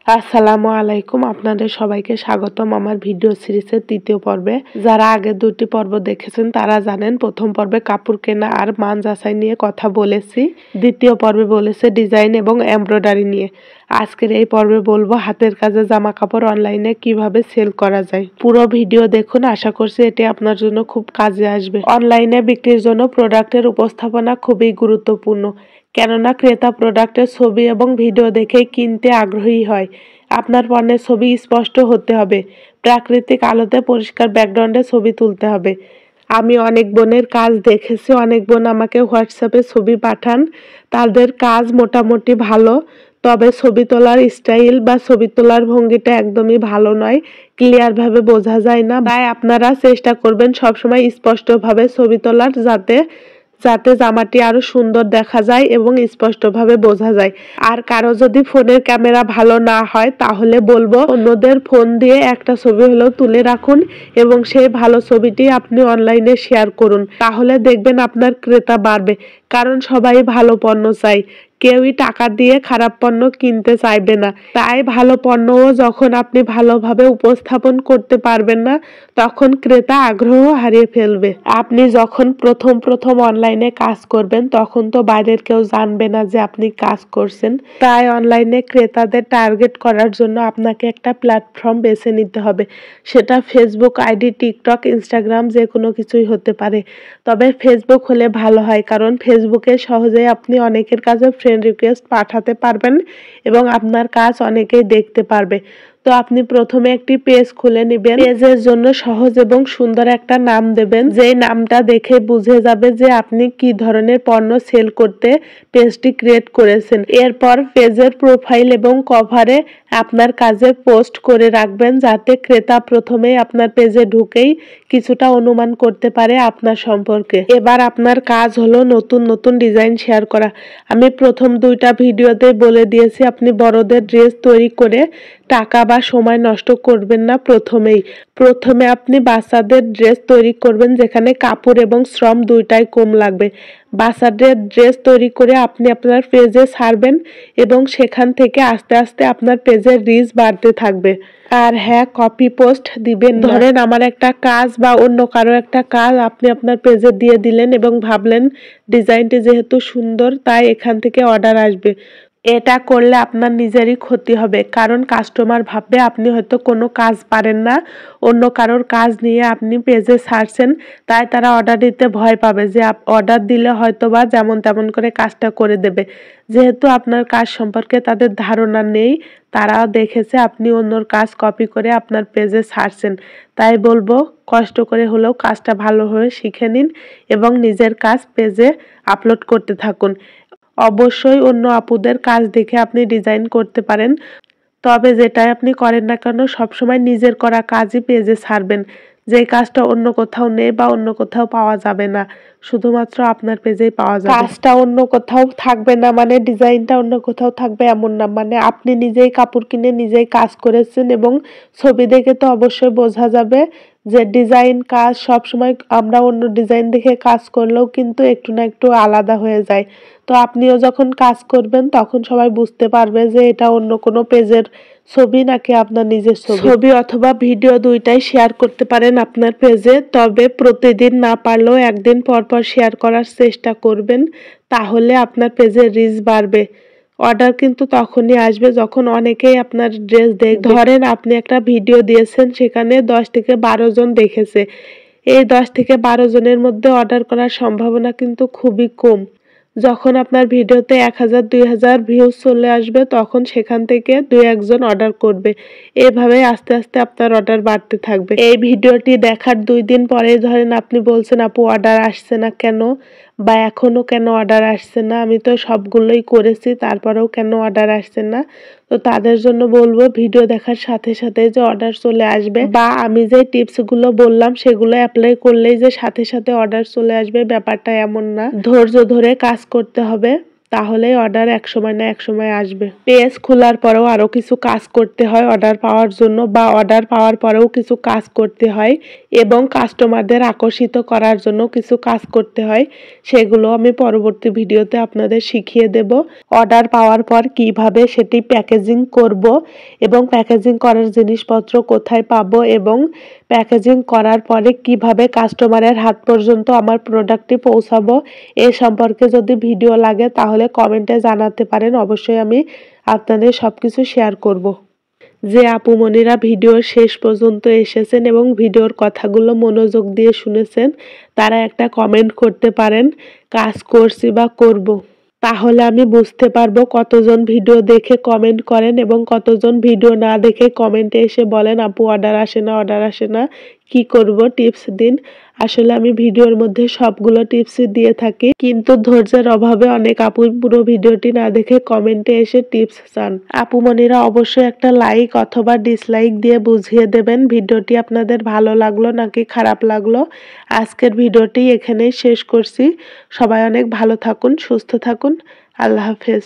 আসসালামু আলাইকুম, আপনাদের সবাইকে স্বাগতম আমার ভিডিও সিরিজের তৃতীয় পর্বে। যারা আগের দুটি পর্ব দেখেছেন তারা জানেন প্রথম পর্বে কাপড় কেনা আর মান যাচাই নিয়ে কথা বলেছি, দ্বিতীয় পর্বে বলেছে ডিজাইন এবং এমব্রয়ডারি নিয়ে। আজকের এই পর্বে বলবো হাতের কাজে জামা কাপড় অনলাইনে কিভাবে সেল করা যায়। পুরো ভিডিও দেখুন, আশা করছি এটি আপনার জন্য খুব কাজে আসবে। অনলাইনে বিক্রির জন্য প্রোডাক্টের উপস্থাপনা খুবই গুরুত্বপূর্ণ, কেননা ক্রেতা প্রোডাক্টের ছবি এবং ভিডিও দেখে কিনতে আগ্রহী হয়। আপনার পণ্যের ছবি স্পষ্ট হতে হবে, প্রাকৃতিক আলোতে পরিষ্কার ব্যাকগ্রাউন্ডে ছবি তুলতে হবে। আমি অনেক বোনের কাজ দেখেছি, অনেক বোন আমাকে হোয়াটসঅ্যাপে ছবি পাঠান, তাদের কাজ মোটামুটি ভালো, তবে ছবি তোলার স্টাইল বা ছবি তোলার ভঙ্গিটা একদমই ভালো নয়, ক্লিয়ারভাবে বোঝা যায় না। তাই আপনারা চেষ্টা করবেন সবসময় স্পষ্টভাবে ছবি তোলার, যাতে জামাটি আরো সুন্দর দেখা যায় এবং স্পষ্টভাবে বোঝা যায়। আর কারো যদি ফোনের ক্যামেরা ভালো না হয় তাহলে বলবো অন্যদের ফোন দিয়ে একটা ছবি হলেও তুলে রাখুন এবং সেই ভালো ছবিটি আপনি অনলাইনে শেয়ার করুন, তাহলে দেখবেন আপনার ক্রেতা বাড়বে। কারণ সবাই ভালো পণ্য চাই, কেউই টাকা দিয়ে খারাপ পণ্য কিনতে চাইবে না। তাই ভালো পণ্যও যখন আপনি ভালোভাবে উপস্থাপন করতে পারবেন না, তখন ক্রেতা আগ্রহ হারিয়ে ফেলবে। আপনি যখন প্রথম অনলাইনে কাজ করবেন তখন তো বাইরের কেউ জানবে না যে আপনি কাজ করছেন। তাই অনলাইনে ক্রেতাদের টার্গেট করার জন্য আপনাকে একটা প্ল্যাটফর্ম বেছে নিতে হবে। সেটা ফেসবুক আইডি, টিকটক, ইনস্টাগ্রাম, যে কোনো কিছুই হতে পারে। তবে ফেসবুক হলে ভালো হয়, কারণ ফেসবুকে সহজেই আপনি অনেকের কাছে ফ্রেন্ড রিকোয়েস্ট পাঠাতে পারবেন এবং আপনার কাজ অনেকেই দেখতে পারবে। তো আপনি প্রথমে একটি পেজ খুলে নেবেন। পেজের জন্য সহজ এবং সুন্দর একটা নাম দেবেন, যেই নামটা দেখে বুঝে যাবে যে আপনি কি ধরনের পণ্য সেল করতে পেজটি ক্রিয়েট করেছেন। এরপর পেজের প্রোফাইল এবং কভারে আপনার কাজের পোস্ট করে রাখবেন, যাতে ক্রেতা প্রথমেই আপনার পেজে ঢুকেই কিছুটা অনুমান করতে পারে আপনার সম্পর্কে। এবার আপনার কাজ হলো নতুন ডিজাইন শেয়ার করা। আমি প্রথম দুইটা ভিডিওতে বলে দিয়েছি আপনি বড়দের ড্রেস তৈরি করে টাকা বা সময় নষ্ট করবেন না। প্রথমে আপনি বাচ্চাদের ড্রেস তৈরি করবেন, যেখানে কাপড় এবং শ্রম দুইটাই কম লাগবে। বাচ্চাদের ড্রেস তৈরি করে আপনি আপনার পেজে ছাড়বেন এবং সেখান থেকে আস্তে আস্তে আপনার পেজের রিচ বাড়তে থাকবে। আর হ্যাঁ, কপি পোস্ট দিবেন। ধরেন আমার একটা কাজ বা অন্য কারো একটা কাজ আপনি আপনার পেজে দিয়ে দিলেন এবং ভাবলেন ডিজাইনটি যেহেতু সুন্দর তাই এখান থেকে অর্ডার আসবে। এটা করলে আপনার নিজেরই ক্ষতি হবে, কারণ কাস্টমার ভাববে আপনি হয়তো কোনো কাজ পারেন না, অন্য কারোর কাজ নিয়ে আপনি পেজে ছাড়ছেন। তাই তারা অর্ডার দিতে ভয় পাবে যে অর্ডার দিলে হয়তো বা যেমন তেমন করে কাজটা করে দেবে। যেহেতু আপনার কাজ সম্পর্কে তাদের ধারণা নেই, তারাও দেখেছে আপনি অন্যর কাজ কপি করে আপনার পেজে ছাড়ছেন। তাই বলবো কষ্ট করে হলেও কাজটা ভালোভাবে শিখে নিন এবং নিজের কাজ পেজে আপলোড করতে থাকুন। অবশ্যই অন্য আপুদের কাজ দেখে আপনি ডিজাইন করতে পারেন, তবে যেটাই আপনি করেন না কেন সবসময় নিজের করা কাজই পেজে ছাড়বেন। যে কাজটা অন্য কোথাও নেই বা অন্য কোথাও পাওয়া যাবে না, শুধুমাত্র আপনার পেজেই পাওয়া যাবে। কাজটা অন্য কোথাও থাকবে না মানে ডিজাইনটা অন্য কোথাও থাকবে এমন না, মানে আপনি নিজেই কাপড় কিনে নিজেই কাজ করেছেন এবং ছবি দেখে তো অবশ্যই বোঝা যাবে যে ডিজাইন কাজ সবসময় আমরা অন্য ডিজাইন দেখে কাজ করলেও কিন্তু একটু না একটু আলাদা হয়ে যায়। তো আপনিও যখন কাজ করবেন তখন সবাই বুঝতে পারবে যে এটা অন্য কোনো পেজের ছবি নাকি আপনার নিজের ছবি অথবা ভিডিও দুইটাই শেয়ার করতে পারেন আপনার পেজে। তবে প্রতিদিন না পারলেও একদিন পর পর শেয়ার করার চেষ্টা করবেন, তাহলে আপনার পেজের রিচ বাড়বে। অর্ডার কিন্তু তখনই আসবে যখন অনেকেই আপনার ড্রেস দেখবে। ধরেন আপনি একটা ভিডিও দিয়েছেন, সেখানে 10 থেকে 12 জন দেখেছে, এই 10 থেকে 12 জনের মধ্যে অর্ডার করার সম্ভাবনা কিন্তু খুবই কম। যখন আপনার ভিডিওতে 1000 2000 ভিউজ চলে আসবে তখন সেখান থেকে 2-1 জন অর্ডার করবে। এভাবে আস্তে আস্তে আপনার অর্ডার বাড়তে থাকবে। এই ভিডিওটি দেখার 2 দিন পরে ধরেন আপনি বলছেন আপু অর্ডার আসছে না কেন, বা এখনো কেন অর্ডার আসছে না, আমি তো সবগুলোই করেছি তারপরেও কেন অর্ডার আসছে না। তো তাদের জন্য বলবো ভিডিও দেখার সাথে সাথে যে অর্ডার চলে আসবে, বা আমি যে টিপসগুলো বললাম সেগুলো অ্যাপ্লাই করলেই যে সাথে সাথে অর্ডার চলে আসবে ব্যাপারটা এমন না। ধৈর্য ধরে কাজ করতে হবে। তাহলেই অর্ডার এক সময় না এক সময় আসবে। পেজ খোলার পরেও আরও কিছু কাজ করতে হয় অর্ডার পাওয়ার জন্য, বা অর্ডার পাওয়ার পরেও কিছু কাজ করতে হয় এবং কাস্টমারদের আকর্ষিত করার জন্য কিছু কাজ করতে হয়। সেগুলো আমি পরবর্তী ভিডিওতে আপনাদের শিখিয়ে দেব। অর্ডার পাওয়ার পর কিভাবে সেটি প্যাকেজিং করব এবং প্যাকেজিং করার জিনিসপত্র কোথায় পাবো এবং প্যাকেজিং করার পরে কিভাবে কাস্টমারের হাত পর্যন্ত আমার প্রোডাক্টটি পৌঁছাবো, এ সম্পর্কে যদি ভিডিও লাগে তাহলে কমেন্টে জানাতে পারেন। অবশ্যই আমি আপনাদের সবকিছু শেয়ার করব। যে আপুমনিরা ভিডিওর শেষ পর্যন্ত এসেছেন এবং ভিডিওর কথাগুলো মনোযোগ দিয়ে শুনেছেন, তারা একটা কমেন্ট করতে পারেন কাজ করছি বা করব। তাহলে আমি বুঝতে পারবো কতজন ভিডিও দেখে কমেন্ট করেন এবং কতজন ভিডিও না দেখে কমেন্টে এসে বলেন আপু অর্ডার আসে না, অর্ডার আসে না, কি করব, টিপস দিন। আসলে আমি ভিডিওর মধ্যে সবগুলো টিপসই দিয়ে থাকি, কিন্তু ধৈর্যের অভাবে অনেক আপু পুরো ভিডিওটি না দেখে কমেন্টে এসে টিপস চান। আপুমনিরা অবশ্যই একটা লাইক অথবা ডিসলাইক দিয়ে বুঝিয়ে দেবেন ভিডিওটি আপনাদের ভালো লাগলো নাকি খারাপ লাগলো। আজকের ভিডিওটি এখানেই শেষ করছি। সবাই অনেক ভালো থাকুন, সুস্থ থাকুন। আল্লাহ হাফেজ।